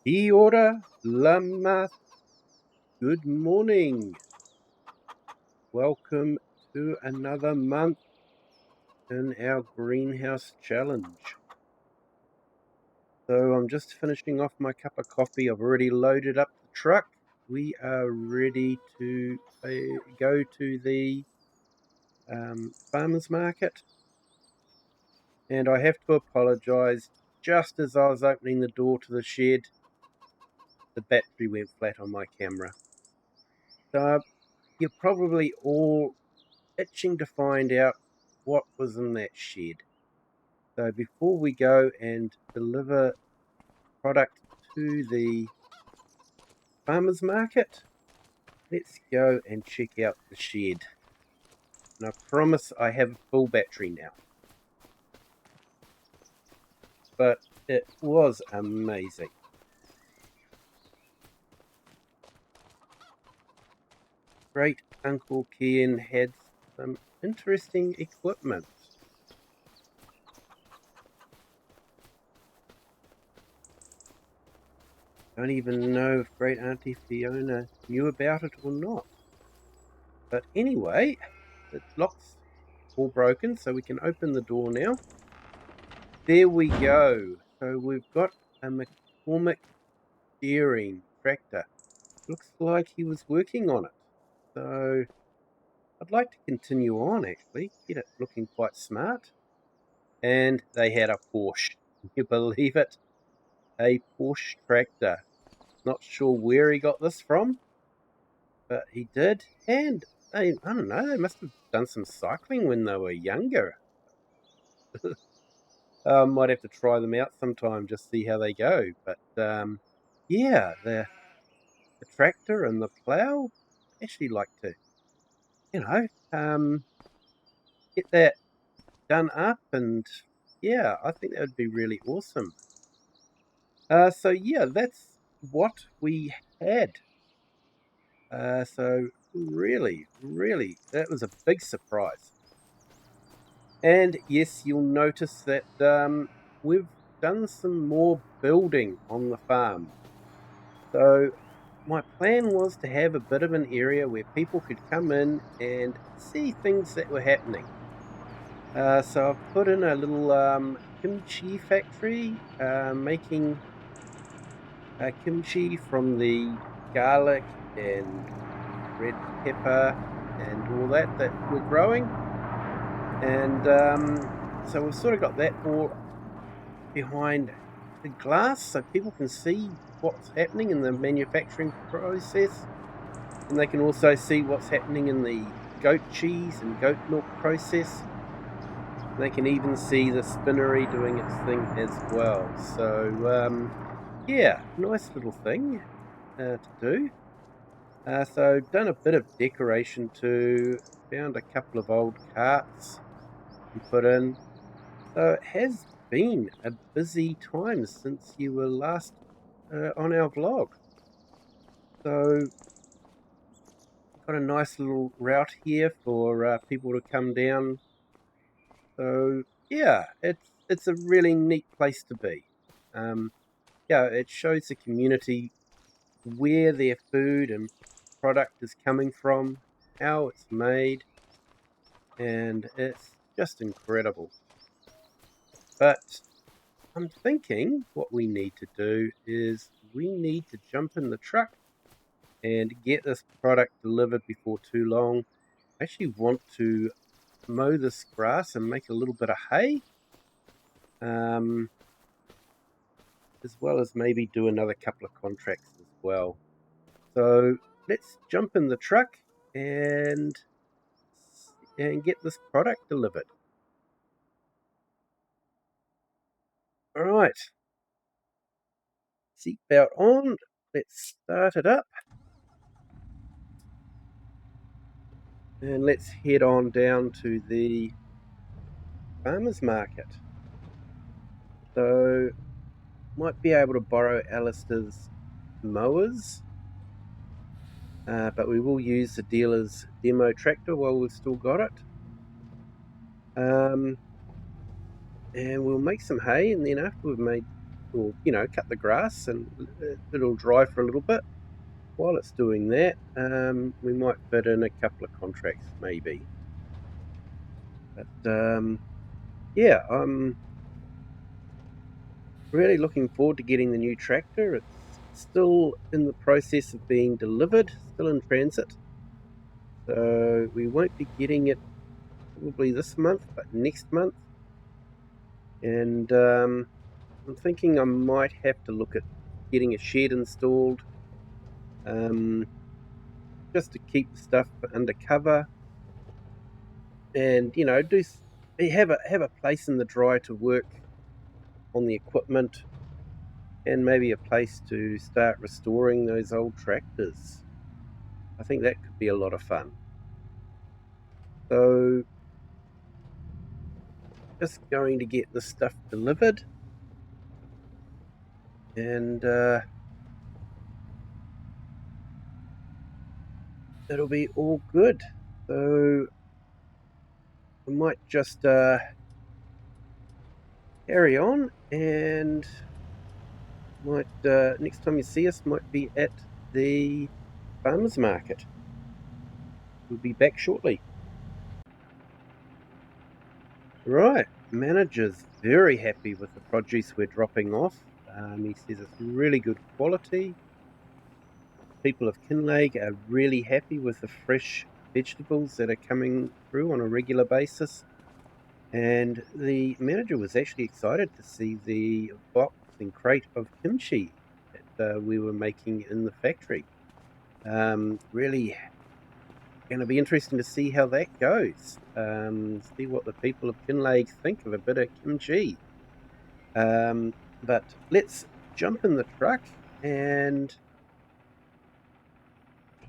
Kia ora, lama. Good morning. Welcome to another month in our greenhouse challenge. So I'm just finishing off my cup of coffee. I've already loaded up the truck. We are ready to go to the farmer's market. And I have to apologise. Just as I was opening the door to the shed, the battery went flat on my camera. So you're probably all itching to find out what was in that shed. So before we go and deliver product to the farmer's market, let's go and check out the shed. And I promise I have a full battery now. But it was amazing. Great Uncle Ken had some interesting equipment. Don't even know if Great Auntie Fiona knew about it or not. But anyway, the lock's all broken, so we can open the door now. There we go. So we've got a McCormick steering tractor. Looks like he was working on it. So I'd like to continue on, actually. Get it looking quite smart. And they had a Porsche. Can you believe it? A Porsche tractor. Not sure where he got this from, but he did. And I don't know, they must have done some cycling when they were younger. Might have to try them out sometime, just see how they go. But yeah, the tractor and the plough, actually like to, get that done up, and yeah, I think that would be really awesome. So yeah, that's what we had. So really, that was a big surprise. And yes, you'll notice that we've done some more building on the farm. So my plan was to have a bit of an area where people could come in and see things that were happening. So I've put in a little kimchi factory, making kimchi from the garlic and red pepper and all that we're growing. And so we've sort of got that all behind the glass so people can see what's happening in the manufacturing process, and they can also see what's happening in the goat cheese and goat milk process. They can even see the spinnery doing its thing as well. So yeah, nice little thing to do. So done a bit of decoration too. Found a couple of old carts and put in. So it has been a busy time since you were last on our vlog. So got a nice little route here for people to come down. So yeah, it's a really neat place to be. Yeah, it shows the community where their food and product is coming from, how it's made, and it's just incredible. But I'm thinking what we need to do is we need to jump in the truck and get this product delivered before too long. I actually want to mow this grass and make a little bit of hay, as well as maybe do another couple of contracts as well. So let's jump in the truck and get this product delivered. All right, seatbelt on. Let's start it up. And let's head on down to the farmer's market. So might be able to borrow Alistair's mowers, but we will use the dealer's demo tractor while we've still got it. And we'll make some hay, and then after we've made or cut the grass, and it'll dry for a little bit. While it's doing that, we might fit in a couple of contracts maybe. But yeah, I'm really looking forward to getting the new tractor. It's still in the process of being delivered, still in transit. So we won't be getting it probably this month, but next month. And I'm thinking I might have to look at getting a shed installed, just to keep the stuff under cover, and have a place in the dry to work on the equipment, and maybe a place to start restoring those old tractors. I think that could be a lot of fun. So just going to get this stuff delivered, and it'll be all good. So I might just carry on, and might next time you see us might be at the farmers market. We'll be back shortly. Right, manager's very happy with the produce we're dropping off. He says it's really good quality. People of Kinlaig are really happy with the fresh vegetables that are coming through on a regular basis. And the manager was actually excited to see the box and crate of kimchi that we were making in the factory. Really going to be interesting to see how that goes. See what the people of Kinlaig think of a bit of kimchi. But let's jump in the truck and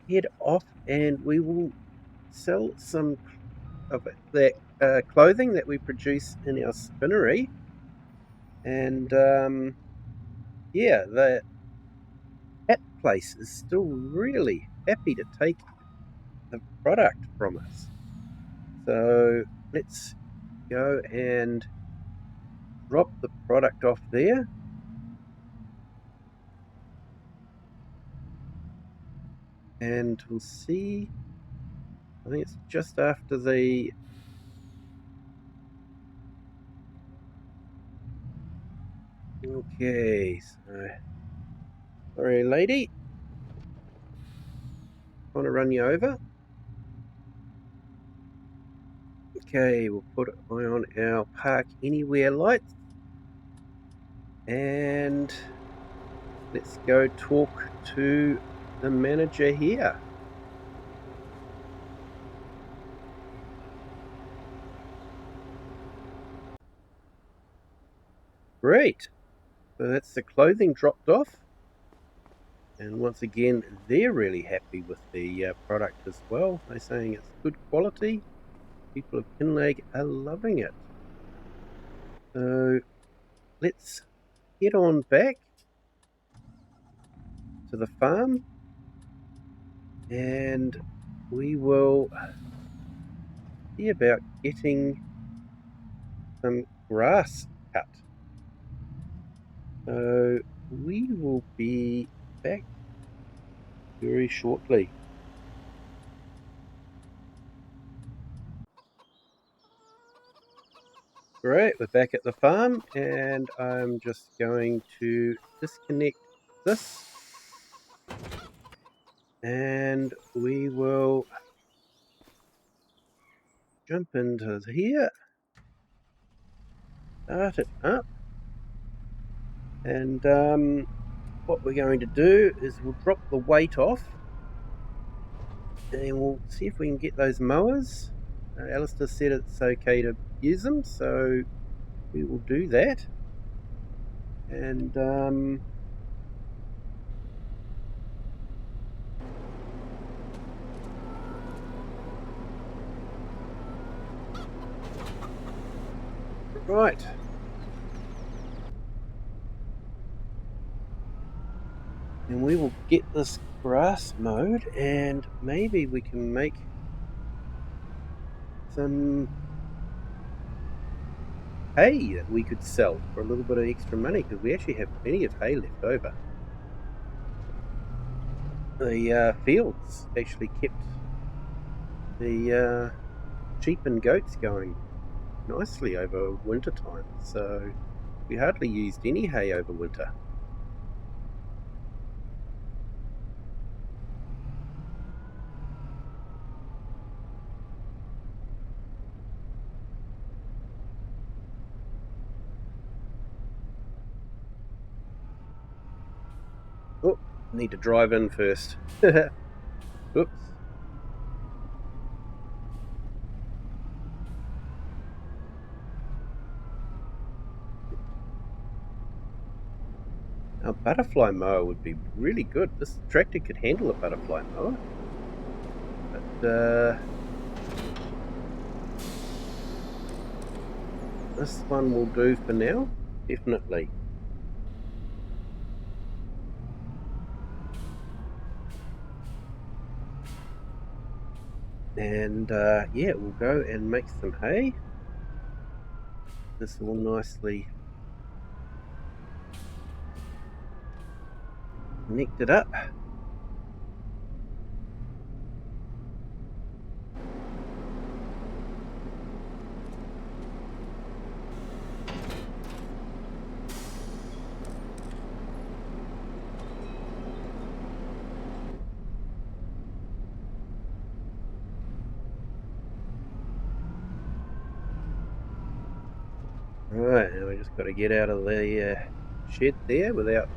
head off, and we will sell some of that clothing that we produce in our spinnery. And yeah, the hat place is still really happy to take the product from us. So let's go and drop the product off there. And we'll see, I think it's just after the okay, so sorry lady, want to run you over. Okay, we'll put it on our park anywhere lights, and let's go talk to the manager here. Great, so that's the clothing dropped off, and once again they're really happy with the product as well. They're saying it's good quality. People of Kinlaig are loving it. So let's head on back to the farm, and we will see about getting some grass cut. So we will be back very shortly. Great, we're back at the farm, and I'm just going to disconnect this, and we will jump into here, start it up, and what we're going to do is we'll drop the weight off, and we'll see if we can get those mowers. Alistair said it's okay to use them, so we will do that. And right, and we will get this grass mowed, and maybe we can make some hay that we could sell for a little bit of extra money, because we actually have plenty of hay left over. The fields actually kept the sheep and goats going nicely over winter time, so we hardly used any hay over winter. Oh, need to drive in first. Oops. A butterfly mower would be really good. This tractor could handle a butterfly mower. But this one will do for now, definitely. And yeah, we'll go and make some hay. This will nicely connect it up. Right, now we just got to get out of the shed there without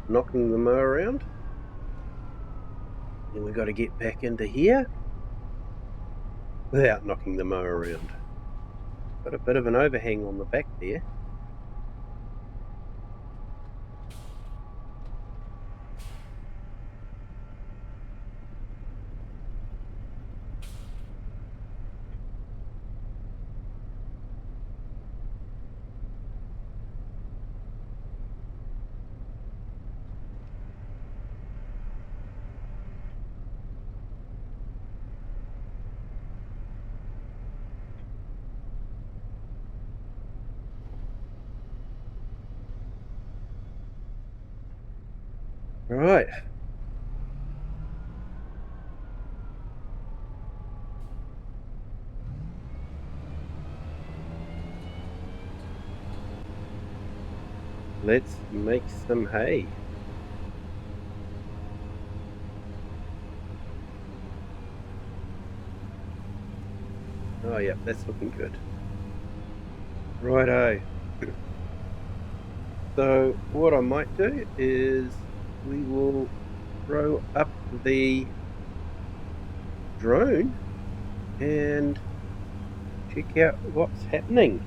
knocking the mower around. Then we've got to get back into here without knocking the mower around. Got a bit of an overhang on the back there. Right. Let's make some hay. Oh yeah, that's looking good. Righto. So what I might do is we will throw up the drone and check out what's happening.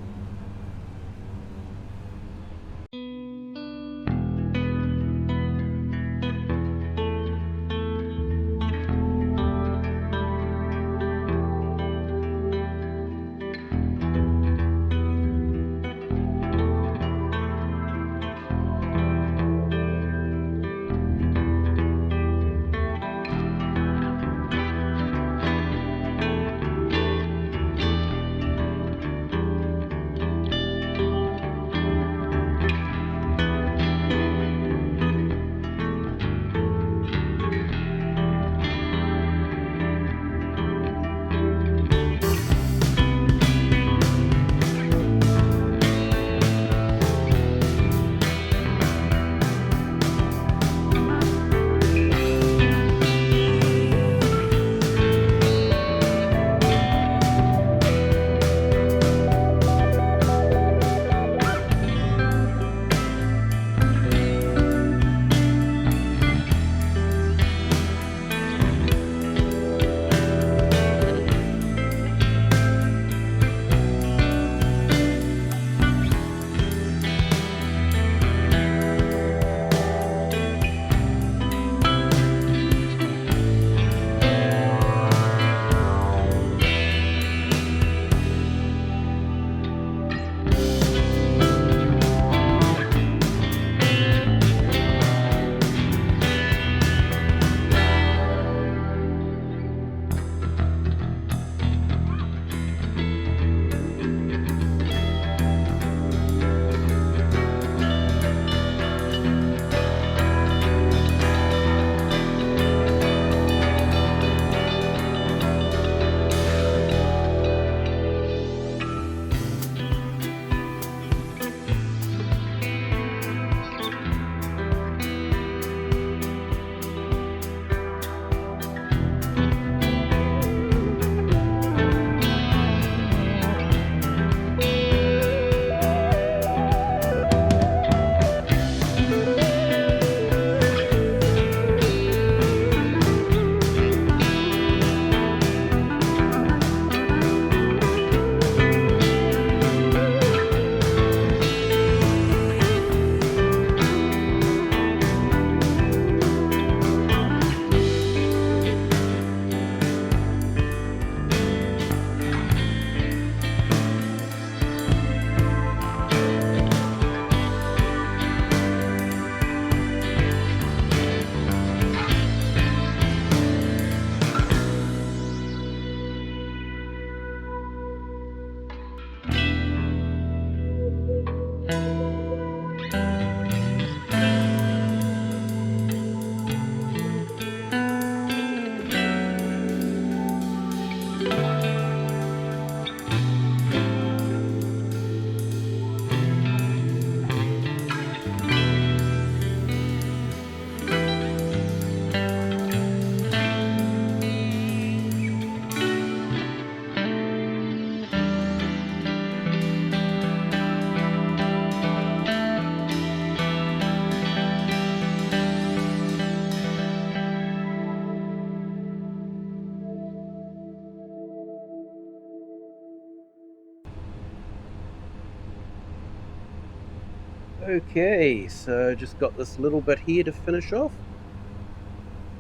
Okay, so just got this little bit here to finish off.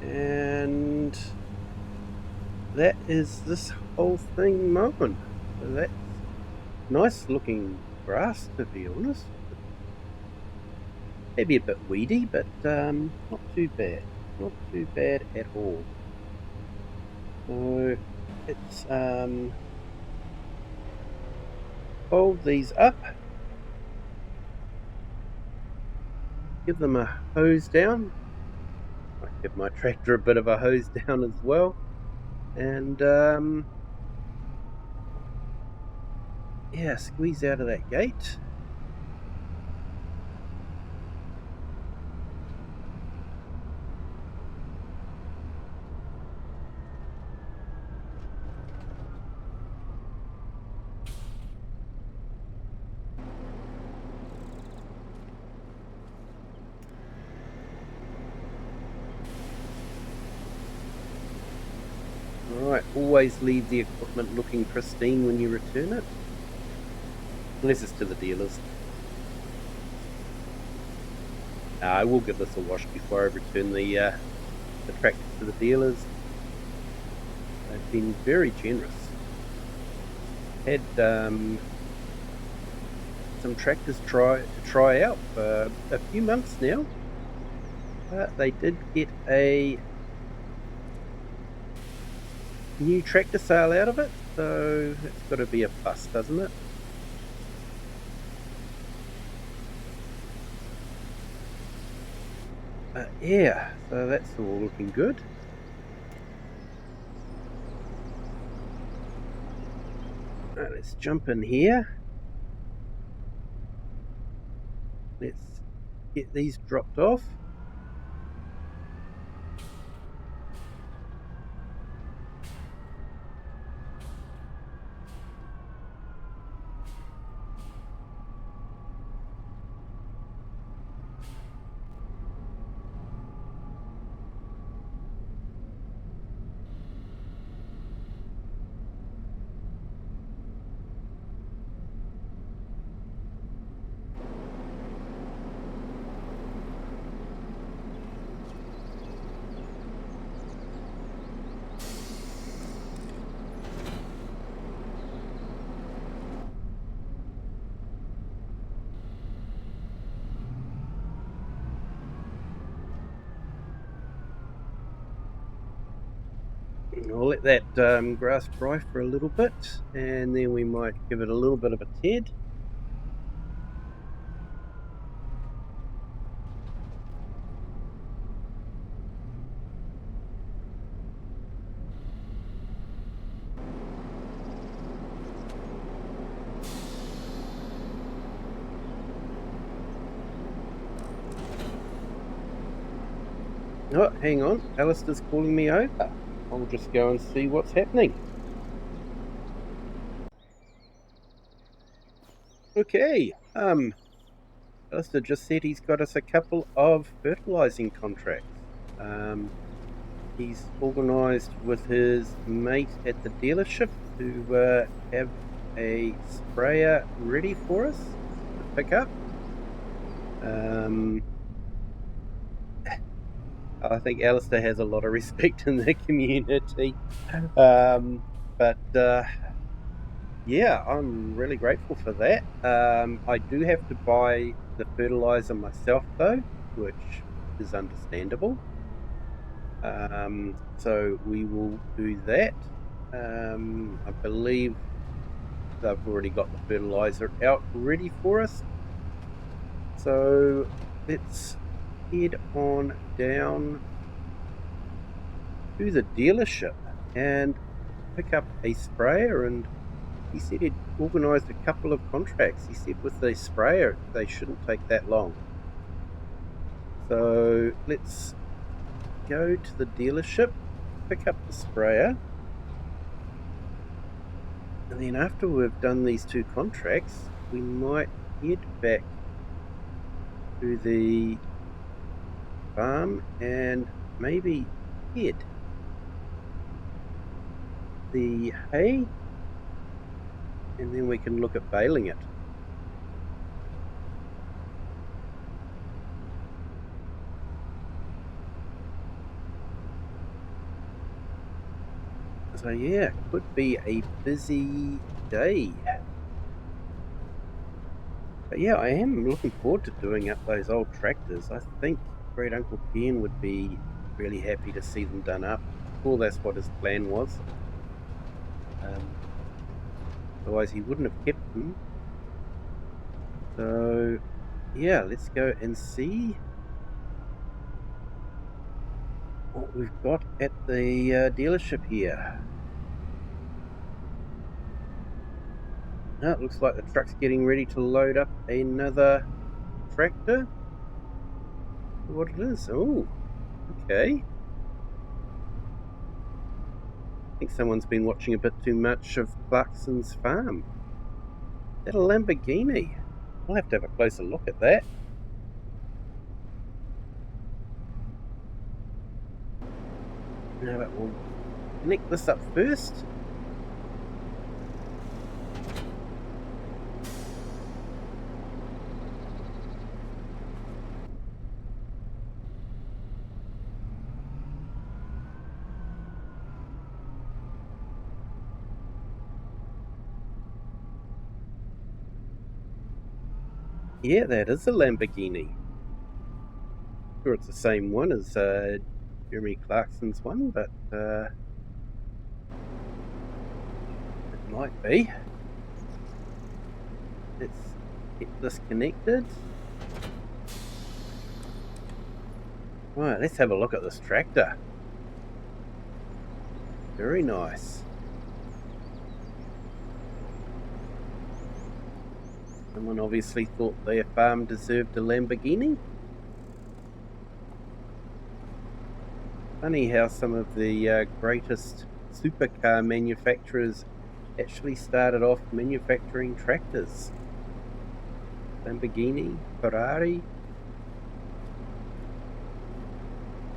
And that is this whole thing mown. So that's nice looking grass, to be honest. Maybe a bit weedy, but not too bad. Not too bad at all. So let's fold these up. Give them a hose down. Might give my tractor a bit of a hose down as well. And yeah, squeeze out of that gate. Alright, always leave the equipment looking pristine when you return it. Unless it's to the dealers. I will give this a wash before I return the tractor to the dealers. They've been very generous. Had some tractors try out for a few months now. But they did get a new tractor sale out of it, so it's got to be a plus, doesn't it? Yeah, so that's all looking good. Right, let's jump in here. Let's get these dropped off. I'll let that grass dry for a little bit, and then we might give it a little bit of a ted. Oh, hang on, Alistair's calling me over. I'll just go and see what's happening. Okay, Alistair just said he's got us a couple of fertilising contracts. He's organised with his mate at the dealership to have a sprayer ready for us to pick up. I think Alistair has a lot of respect in the community. Yeah, I'm really grateful for that. I do have to buy the fertilizer myself though, which is understandable. So we will do that. I believe they've already got the fertilizer out ready for us. So let's head on down to the dealership and pick up a sprayer. And he said he'd organised a couple of contracts. He said with the sprayer they shouldn't take that long. So let's go to the dealership, pick up the sprayer, and then after we've done these two contracts we might head back to the farm and maybe head the hay, and then we can look at baling it. So yeah, could be a busy day. But yeah, I am looking forward to doing up those old tractors. I think Great Uncle Ken would be really happy to see them done up. Well, that's what his plan was. Um, Otherwise, he wouldn't have kept them. So yeah, let's go and see what we've got at the dealership here. It looks like the truck's getting ready to load up another tractor. What it is? Oh, okay. I think someone's been watching a bit too much of Clarkson's farm. Is that a Lamborghini? I'll have to have a closer look at that. Now, but we'll connect this up first. Yeah, that is a Lamborghini. Sure, it's the same one as Jeremy Clarkson's one, but it might be. Let's get this connected. Right, let's have a look at this tractor. Very nice. Someone obviously thought their farm deserved a Lamborghini. Funny how some of the greatest supercar manufacturers actually started off manufacturing tractors. Lamborghini, Ferrari,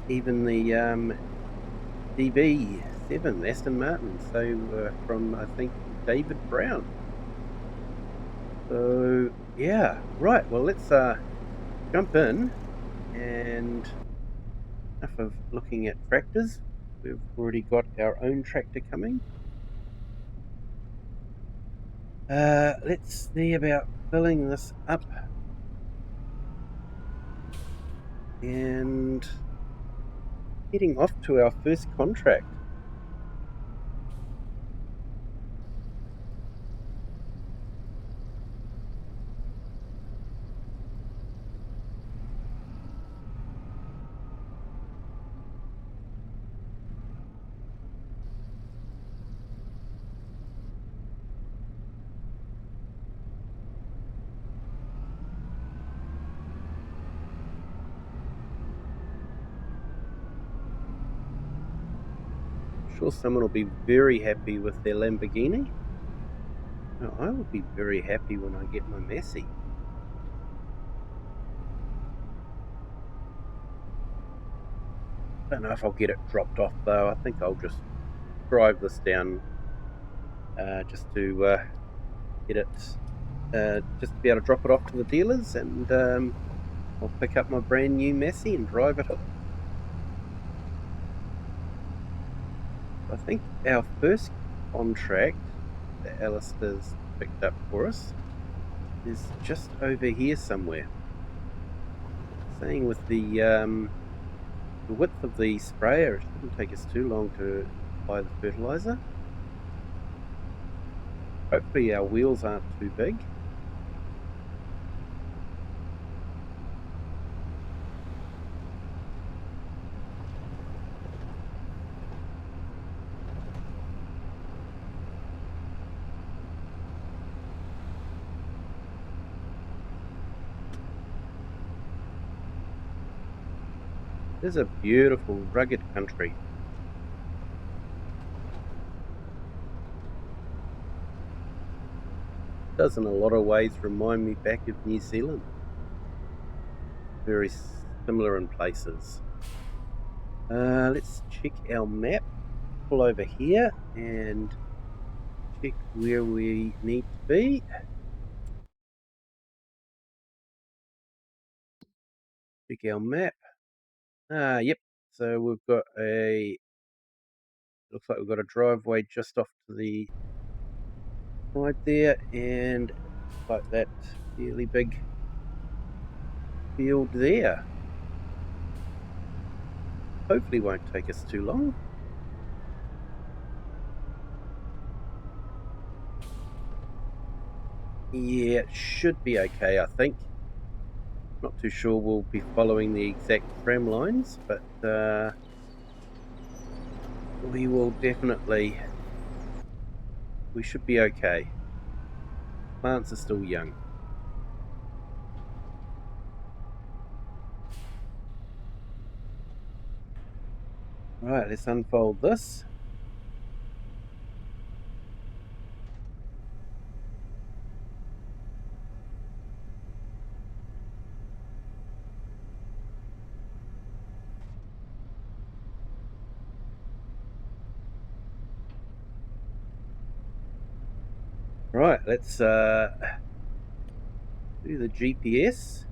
even the DB7, Aston Martin. So from, I think, David Brown. So yeah, right. Well, let's jump in, and enough of looking at tractors. We've already got our own tractor coming. Let's see about filling this up and heading off to our first contract. I'm sure someone will be very happy with their Lamborghini. Now, I will be very happy when I get my Massey. I don't know if I'll get it dropped off though. I think I'll just drive this down just to get it, just to be able to drop it off to the dealers, and I'll pick up my brand new Massey and drive it off. I think our first contract that Alistair's picked up for us is just over here somewhere. Saying with the width of the sprayer, it shouldn't take us too long to apply the fertilizer. Hopefully our wheels aren't too big. This is a beautiful, rugged country. It does in a lot of ways remind me back of New Zealand. Very similar in places. Let's check our map. Pull over here and check where we need to be. Check our map. Yep. So we've got a Looks like we've got a driveway just off to the side there, and like that fairly big field there. Hopefully won't take us too long. Yeah, it should be okay, I think. Not too sure we'll be following the exact tram lines, but we will definitely, we should be okay. Plants are still young. Right, let's unfold this. Right, let's do the GPS.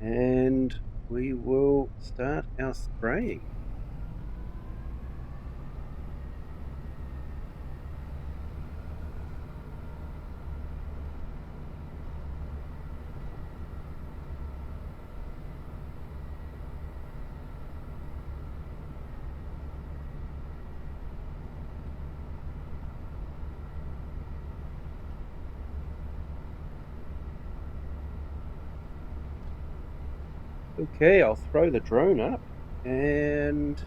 And we will start our spraying. Okay, I'll throw the drone up and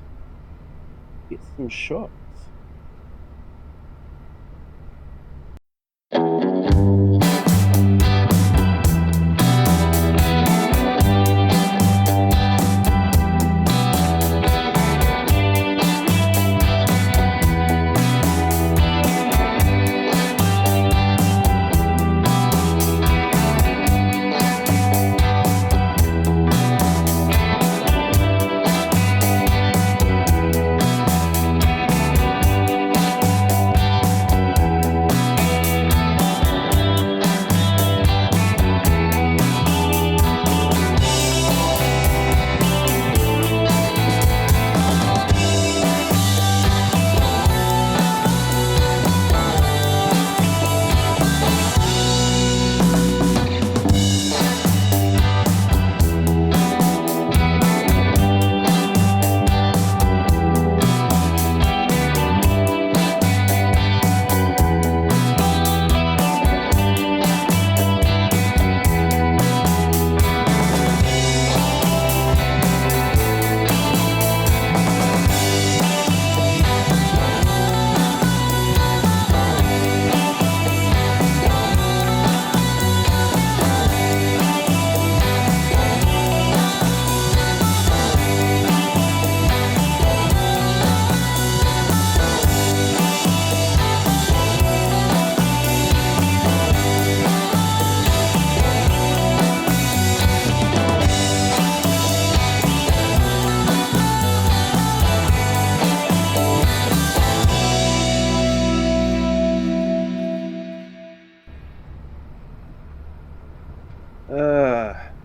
get some shots.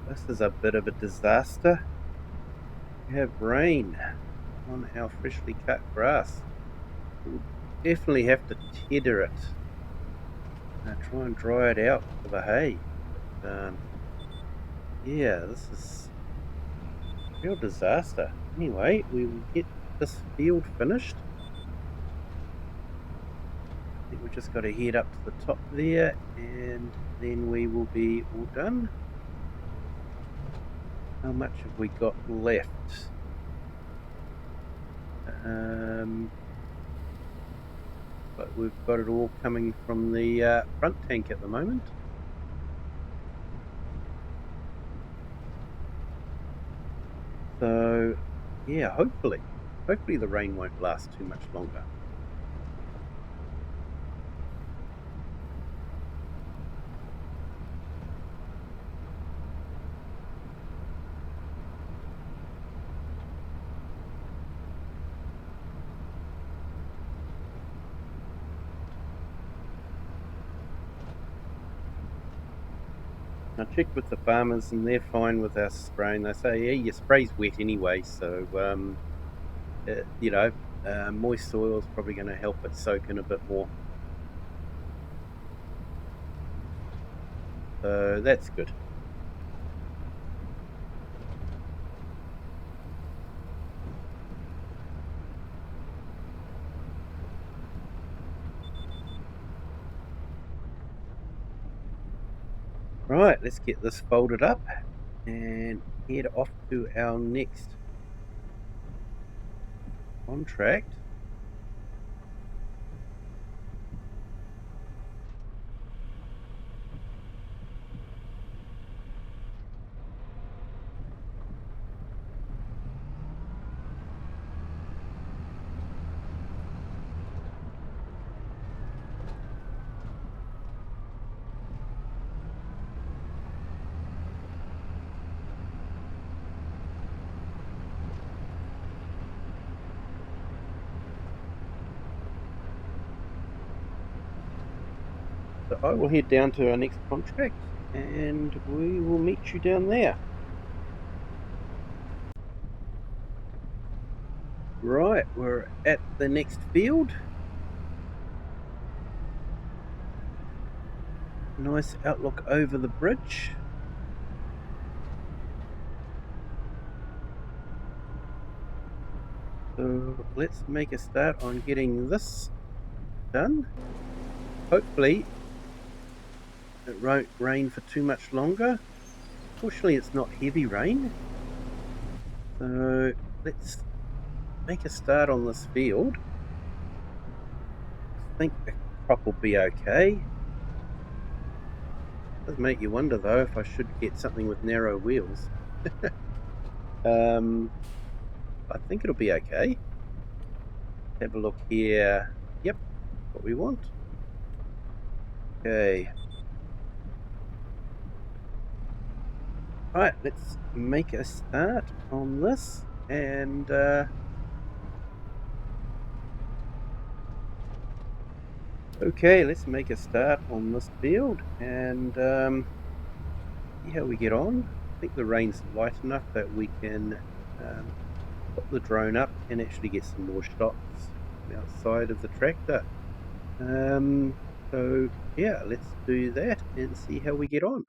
This is a bit of a disaster. We have rain on our freshly cut grass. We'll definitely have to tether it. Try and dry it out for the hay. Yeah, this is a real disaster. Anyway, we will get this field finished. I think we've just got to head up to the top there, and then we will be all done. How much have we got left? But we've got it all coming from the front tank at the moment. So, yeah, hopefully the rain won't last too much longer. I checked with the farmers and they're fine with us spraying. They say, yeah, your spray's wet anyway, so moist soil is probably going to help it soak in a bit more. So that's good. Right, let's get this folded up and head off to our next contract. So I will head down to our next contract and we will meet you down there. Right, we're at the next field. Nice outlook over the bridge. So let's make a start on getting this done. Hopefully it won't rain for too much longer. Fortunately it's not heavy rain. So let's make a start on this field. I think the crop will be okay. Does make you wonder though if I should get something with narrow wheels. I think it'll be okay. Have a look here. Yep, what we want. Okay. Right, let's make a start on this and okay, let's make a start on this field and see how we get on. I think the rain's light enough that we can put the drone up and actually get some more shots outside of the tractor. So yeah, let's do that and see how we get on.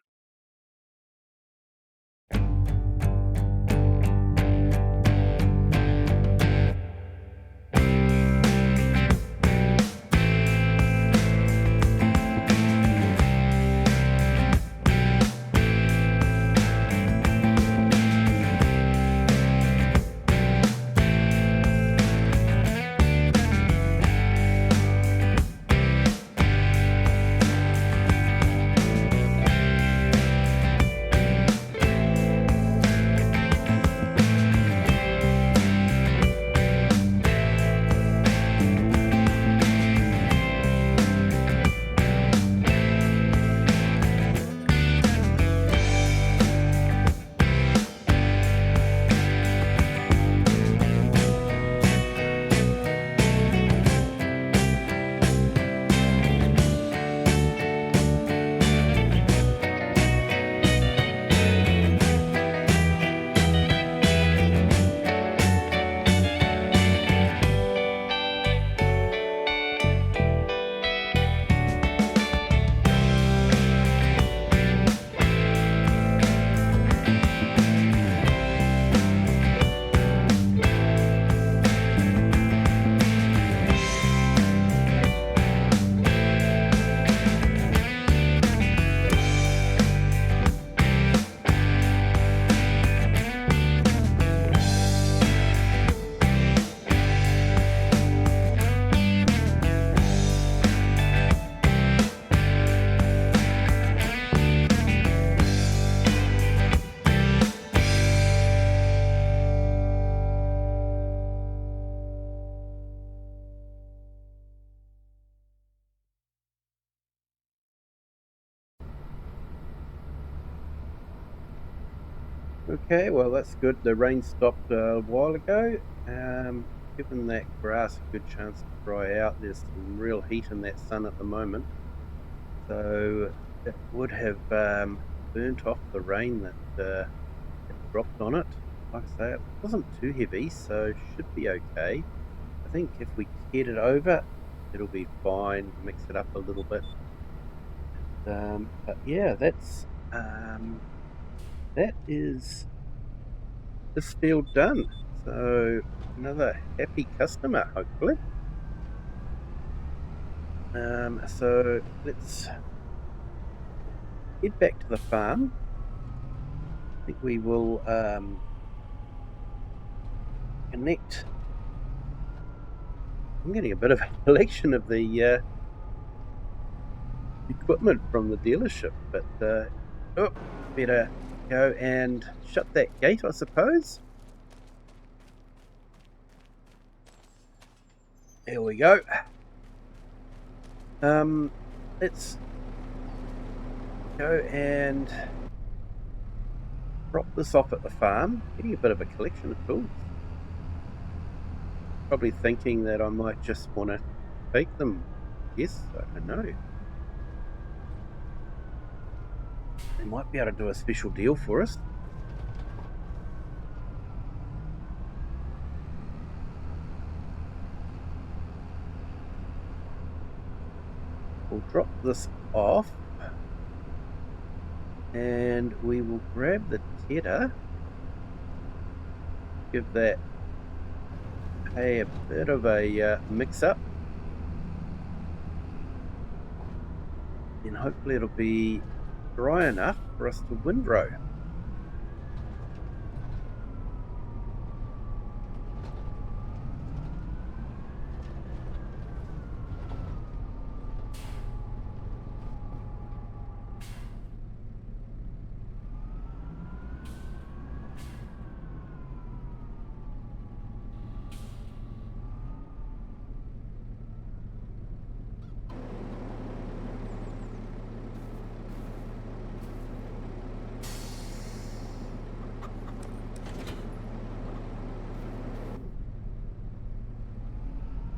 Okay, well that's good. The rain stopped a while ago. Given that grass a good chance to dry out, there's some real heat in that sun at the moment. So it would have burnt off the rain that dropped on it. Like I say, it wasn't too heavy, so should be okay. I think if we kit it over, it'll be fine. Mix it up a little bit. But yeah, that is this field done. So another happy customer, hopefully. So let's head back to the farm. I think we will connect. I'm getting a bit of a collection of the equipment from the dealership, but better go and shut that gate, I suppose. There we go. Let's go and drop this off at the farm. Getting a bit of a collection of tools. Probably thinking that I might just want to take them. Yes, I don't know. They might be able to do a special deal for us. We'll drop this off and we will grab the tedder, give that a bit of a mix up, and hopefully it'll be dry enough for us to windrow.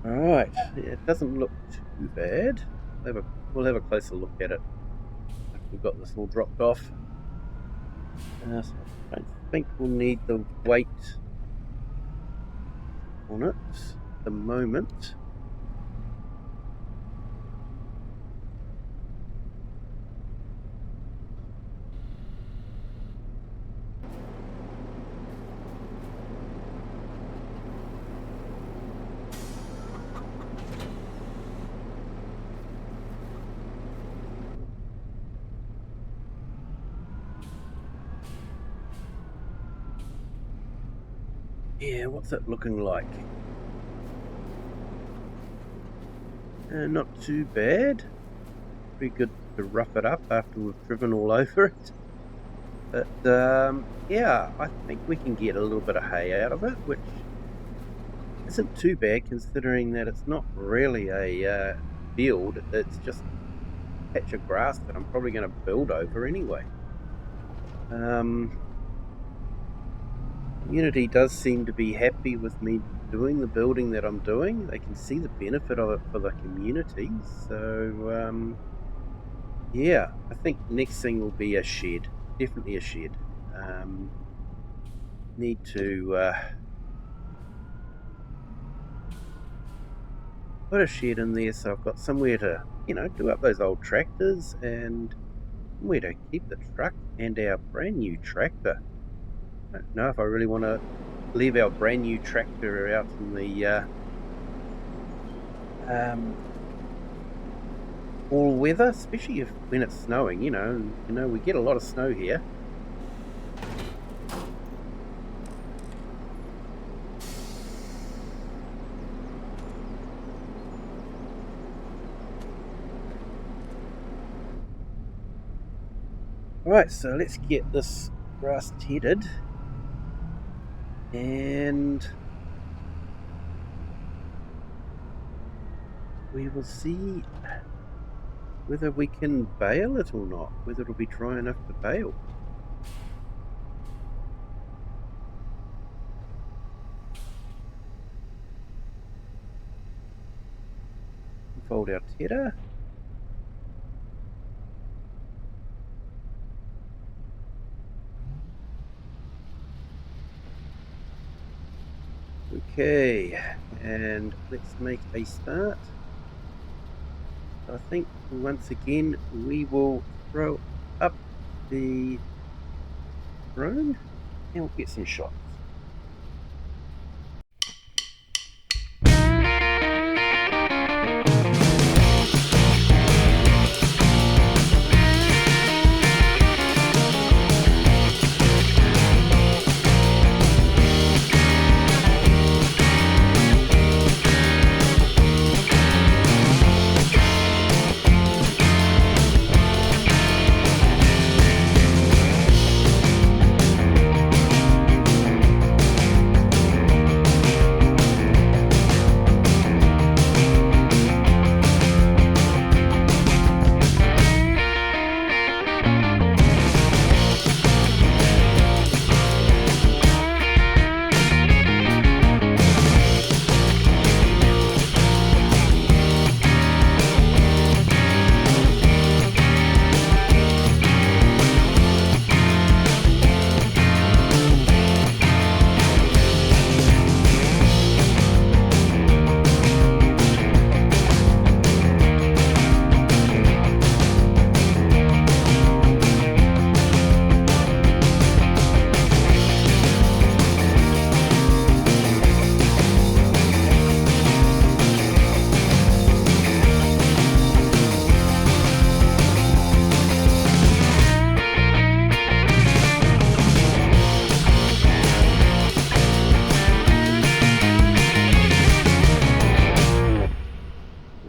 Alright, it doesn't look too bad. We'll have a closer look at it after we've got this all dropped off. So I don't think we'll need the weight on it at the moment. Yeah, what's it looking like? Not too bad. Be good to rough it up after we've driven all over it. But yeah, I think we can get a little bit of hay out of it, which isn't too bad considering that it's not really a field. It's just a patch of grass that I'm probably going to build over anyway. Community does seem to be happy with me doing the building that I'm doing. They can see the benefit of it for the community. So yeah, I think next thing will be a shed. Definitely a shed. Need to put a shed in there so I've got somewhere to, do up those old tractors and somewhere to keep the truck and our brand new tractor. I don't know if I really want to leave our brand new tractor out in the all weather, especially when it's snowing. We get a lot of snow here. Right, so let's get this grass tedded and we will see whether we can bale it or not, whether it'll be dry enough to bale. Fold our tedder. Okay, and let's make a start. I think once again we will throw up the drone and we'll get some shots.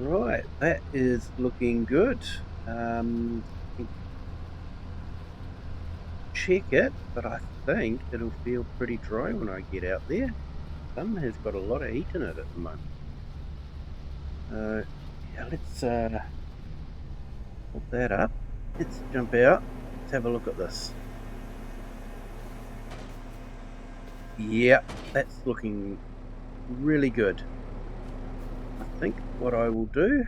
Right, that is looking good. Check it, but I think it'll feel pretty dry when I get out there. Sun has got a lot of heat in it at the moment. Yeah, let's put that up. Let's jump out. Let's have a look at this. Yeah, that's looking really good. I think what I will do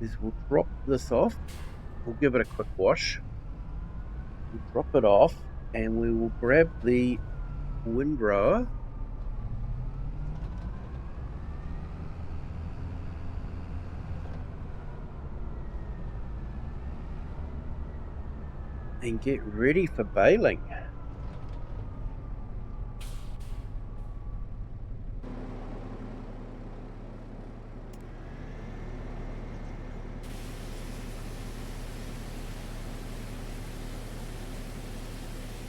is we'll drop this off. We'll give it a quick wash. We'll drop it off and we will grab the windrower and get ready for baling.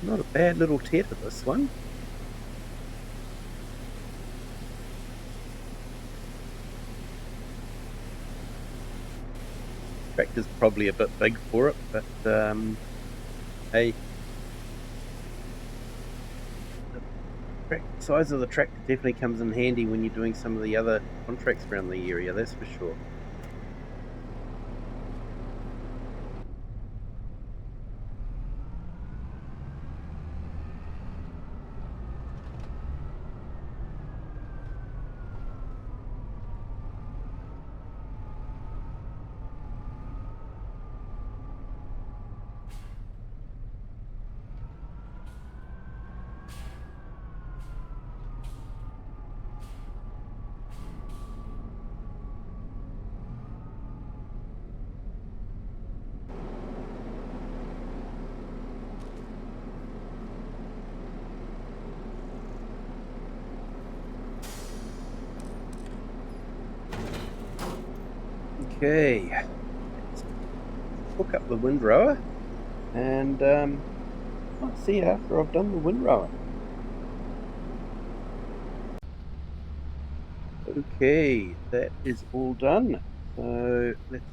Not a bad little tether, this one. Tractor's probably a bit big for it, but hey, the size of the tractor definitely comes in handy when you're doing some of the other contracts around the area, that's for sure. Okay, let's hook up the windrower and I'll see you after I've done the windrower. Okay, that is all done. So let's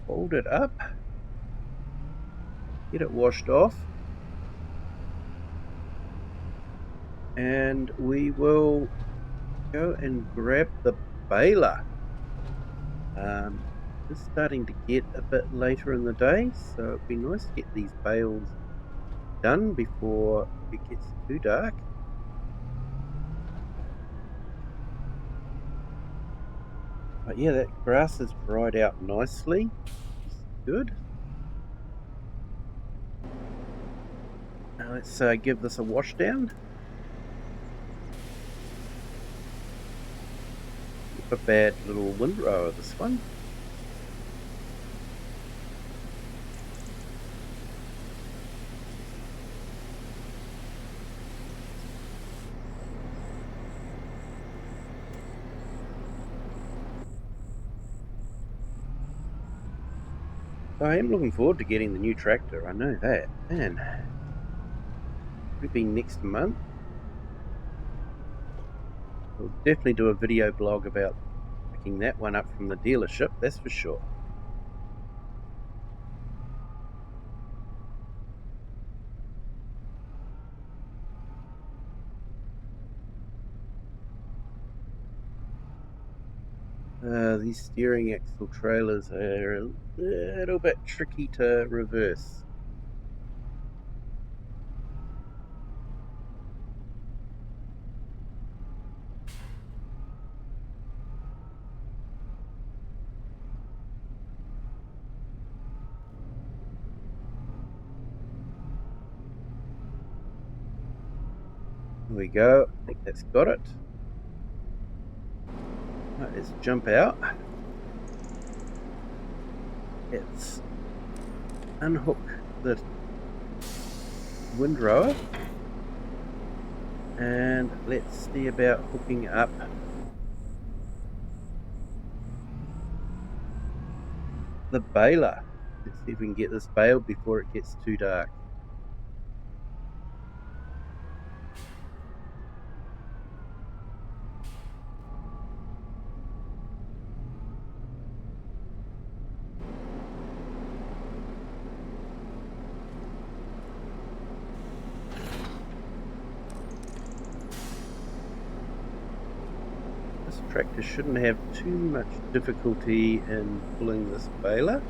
fold it up, get it washed off, and we will go and grab the baler. It's starting to get a bit later in the day, so it'd be nice to get these bales done before it gets too dark. But yeah, that grass has dried out nicely. It's good. Now let's give this a wash down. a bad little windrower, this one. I am looking forward to getting the new tractor, I know that. Man, it'll be next month. We'll definitely do a video blog about picking that one up from the dealership, that's for sure. These steering axle trailers are a little bit tricky to reverse. There we go, I think that's got it. Right, let's jump out. Let's unhook the windrower and let's see about hooking up the baler. Let's see if we can get this baled before it gets too dark. This tractor shouldn't have too much difficulty in pulling this baler.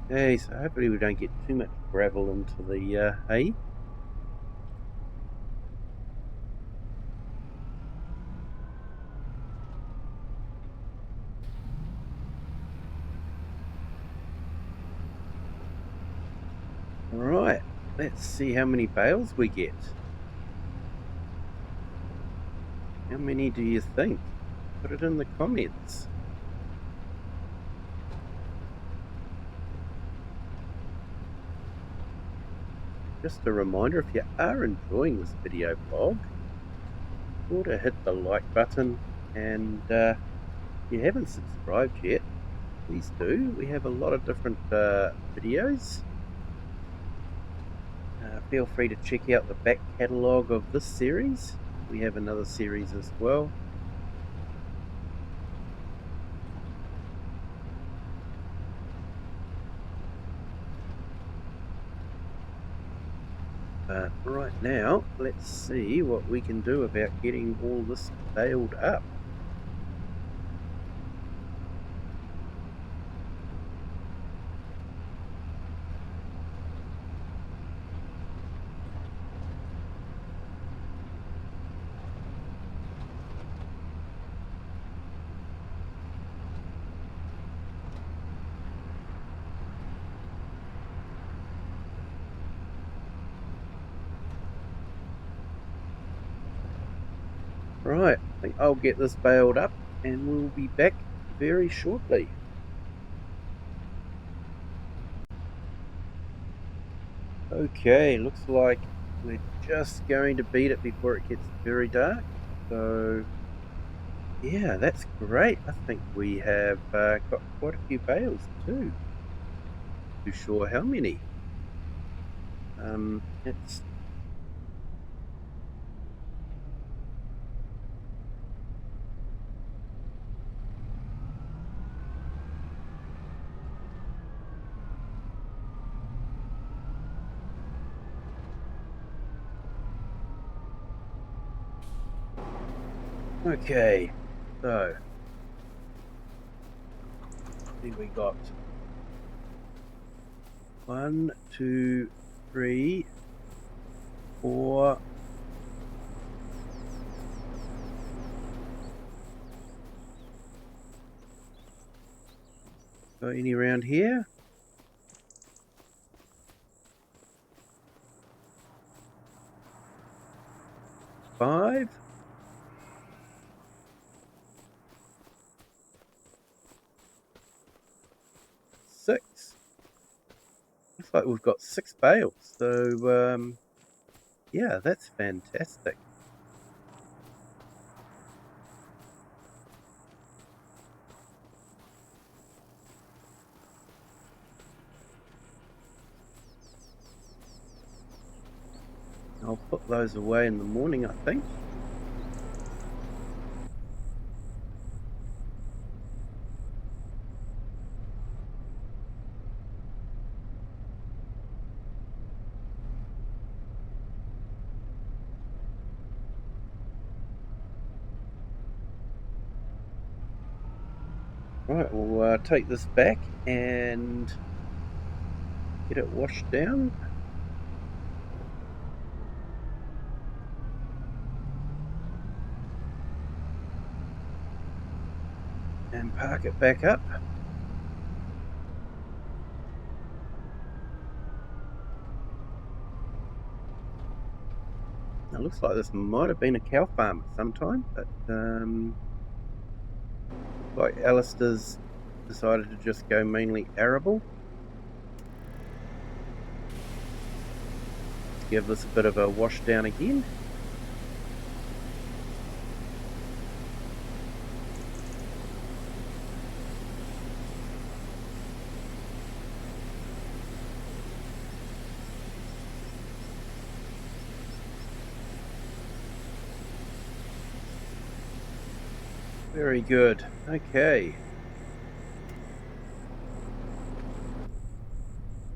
Okay, so hopefully we don't get too much gravel into the hay. Alright, let's see how many bales we get. How many do you think? Put it in the comments. Just a reminder, if you are enjoying this video blog, be sure to hit the like button, and if you haven't subscribed yet, please do. We have a lot of different videos. Feel free to check out the back catalogue of this series. We have another series as well. But right now, let's see what we can do about getting all this baled up. Right, I think I'll get this baled up and we'll be back very shortly. Okay, looks like we're just going to beat it before it gets very dark. So, yeah, that's great. I think we have got quite a few bales too. Not too sure how many. It's okay. So, I think we got 1, 2, 3, 4. Got any around here? 5. 6. Looks like we've got 6 bales. So, yeah, that's fantastic. I'll put those away in the morning, I think. Right, we'll take this back and get it washed down. And park it back up. It looks like this might have been a cow farm at some time, but like Alistair's decided to just go mainly arable. Let's give this a bit of a wash down again. Very good. Okay.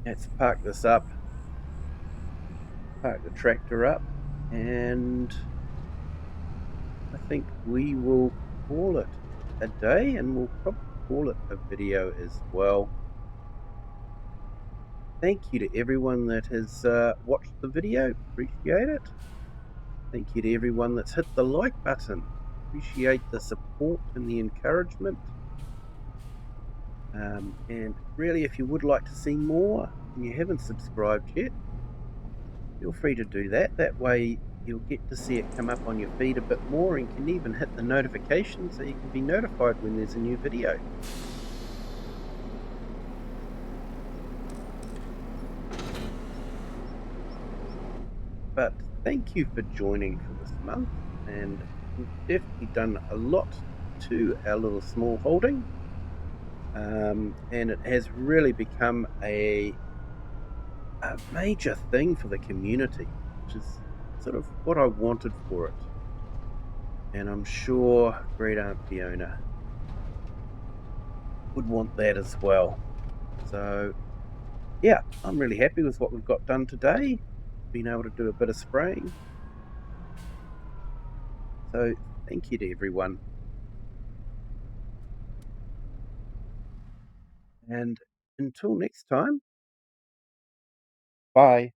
Let's park this up. Park the tractor up. And I think we will call it a day, and we'll probably call it a video as well. Thank you to everyone that has watched the video. Appreciate it. Thank you to everyone that's hit the like button. Appreciate the support and the encouragement. And really, if you would like to see more and you haven't subscribed yet, feel free to do that. That way you'll get to see it come up on your feed a bit more, and can even hit the notification so you can be notified when there's a new video. But thank you for joining for this month, and we've definitely done a lot to our little small holding, and it has really become a major thing for the community, which is sort of what I wanted for it. And I'm sure Great Aunt Fiona would want that as well. So yeah, I'm really happy with what we've got done today. Been able to do a bit of spraying. So thank you to everyone. And until next time, bye.